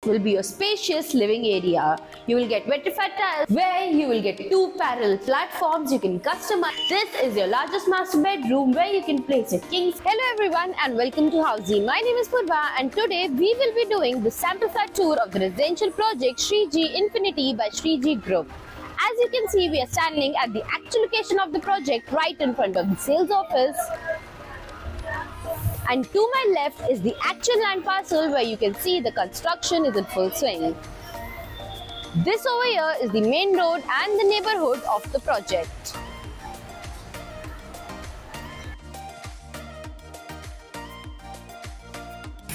will be your spacious living area. You will get vitrified tiles where you will get 2 parallel platforms you can customize. This is your largest master bedroom where you can place a king. Hello everyone and welcome to Housey. My name is Purva and today we will be doing the sample flat tour of the residential project Shree Infinity by Shree Group. As you can see, we are standing at the actual location of the project right in front of the sales office. And to my left is the actual land parcel where you can see the construction is in full swing. This over here is the main road and the neighborhood of the project.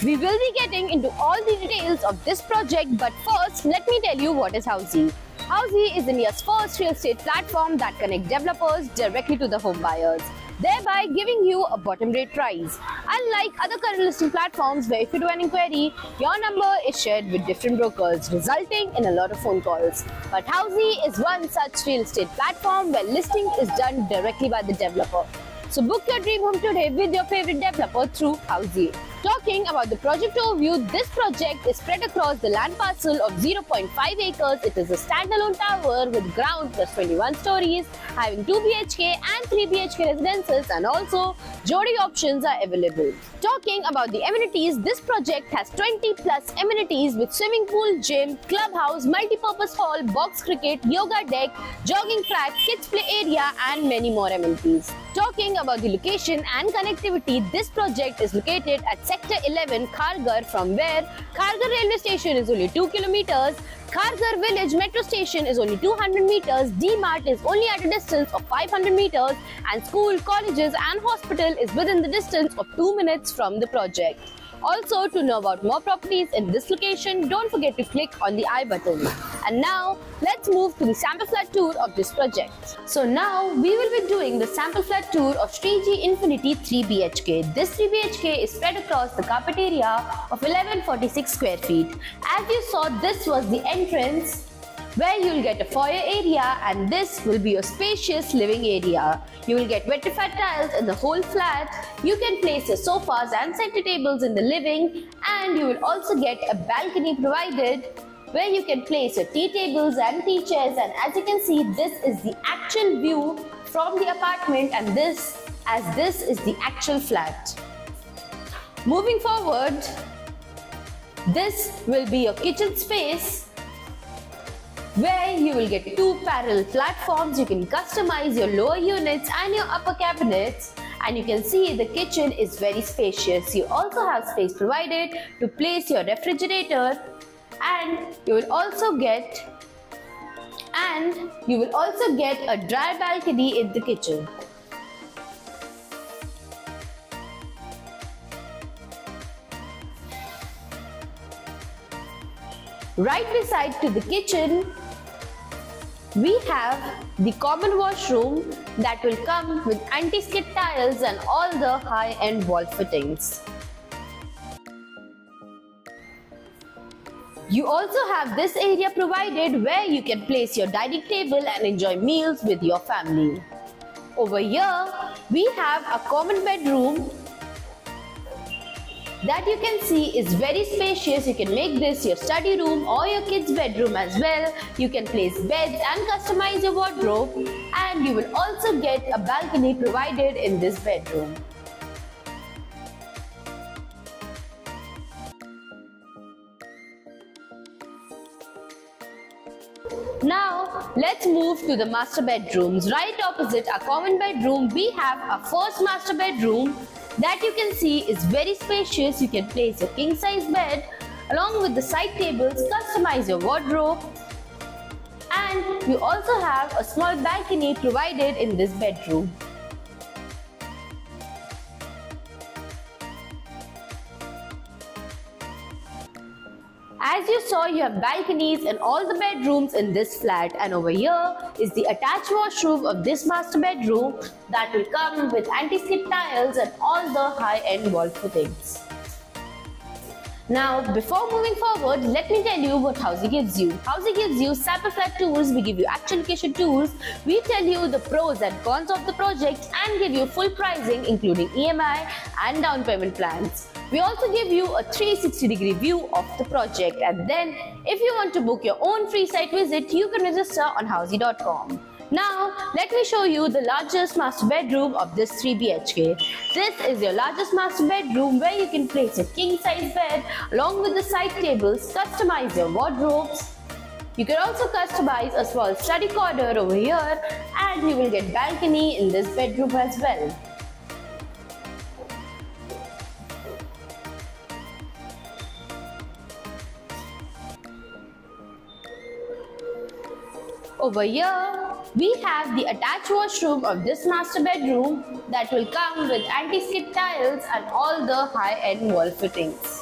We will be getting into all the details of this project, but first let me tell you what is Housey. Housey is India's first real estate platform that connects developers directly to the home buyers, thereby giving you a bottom rate price. Unlike other current listing platforms where if you do an inquiry, your number is shared with different brokers, resulting in a lot of phone calls. But Housey is one such real estate platform where listing is done directly by the developer. So book your dream home today with your favorite developer through Housey. Talking about the project overview, this project is spread across the land parcel of 0.5 acres. It is a standalone tower with ground plus 21 stories, having 2 BHK and 3 BHK residences, and also Jodi options are available. Talking about the amenities, this project has 20 plus amenities with swimming pool, gym, clubhouse, multi-purpose hall, box cricket, yoga deck, jogging track, kids play area and many more amenities. Talking about the location and connectivity, this project is located at Sector 11, Kharghar, from where Kharghar railway station is only 2 kilometers, Kharghar village metro station is only 200 meters, D-Mart is only at a distance of 500 meters, and school, colleges and hospital is within the distance of 2 minutes from the project. Also, to know about more properties in this location, don't forget to click on the I button. And now, let's move to the sample flat tour of this project. So now, we will be doing the sample flat tour of Shree Infinity 3 BHK. This 3 BHK is spread across the carpet area of 1146 square feet. As you saw, this was the entrance where you will get a foyer area, and this will be your spacious living area. You will get vitrified tiles in the whole flat. You can place your sofas and center tables in the living, and you will also get a balcony provided where you can place your tea tables and tea chairs. And as you can see, this is the actual view from the apartment, and this is the actual flat. Moving forward, this will be your kitchen space where you will get 2 parallel platforms. You can customize your lower units and your upper cabinets, and you can see the kitchen is very spacious. You also have space provided to place your refrigerator, and you will also get a dry balcony in the kitchen. Right beside to the kitchen, we have the common washroom that will come with anti-skid tiles and all the high-end wall fittings. You also have this area provided where you can place your dining table and enjoy meals with your family. Over here, we have a common bedroom that you can see is very spacious. You can make this your study room or your kids' bedroom as well. You can place beds and customize your wardrobe, and you will also get a balcony provided in this bedroom. Now, let's move to the master bedrooms. Right opposite our common bedroom, we have our first master bedroom that you can see is very spacious. You can place a king size bed along with the side tables, customize your wardrobe, and you also have a small balcony provided in this bedroom. As you saw, you have balconies in all the bedrooms in this flat, and over here is the attached washroom of this master bedroom that will come with anti-skid tiles and all the high-end wall fittings. Now, before moving forward, let me tell you what Housey gives you. Housey gives you sample flat tours, we give you actual location tours, we tell you the pros and cons of the project and give you full pricing including EMI and down payment plans. We also give you a 360-degree view of the project, and then if you want to book your own free site visit, you can register on housey.com. Now, let me show you the largest master bedroom of this 3 BHK. This is your largest master bedroom where you can place a king-size bed along with the side tables, customize your wardrobes. You can also customize a small study corner over here, and you will get balcony in this bedroom as well. Over here, we have the attached washroom of this master bedroom that will come with anti-skid tiles and all the high-end wall fittings.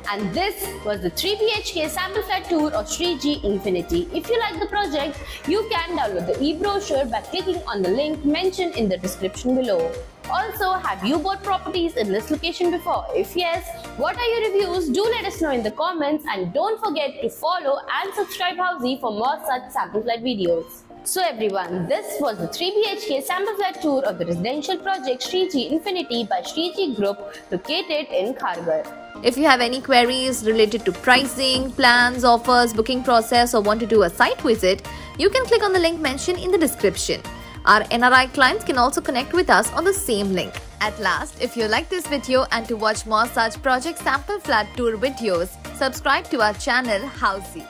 And this was the 3 BHK sample flat tour of Shree Infinity. If you like the project, you can download the e-brochure by clicking on the link mentioned in the description below. Also, have you bought properties in this location before? If yes, what are your reviews? Do let us know in the comments, and don't forget to follow and subscribe Housey for more such sample flat videos. So everyone, this was the 3 BHK sample flat tour of the residential project Shree Infinity by Shree Group located in Kharghar. If you have any queries related to pricing, plans, offers, booking process, or want to do a site visit, you can click on the link mentioned in the description. Our NRI clients can also connect with us on the same link. At last, if you like this video and to watch more such project sample flat tour videos, subscribe to our channel Housey.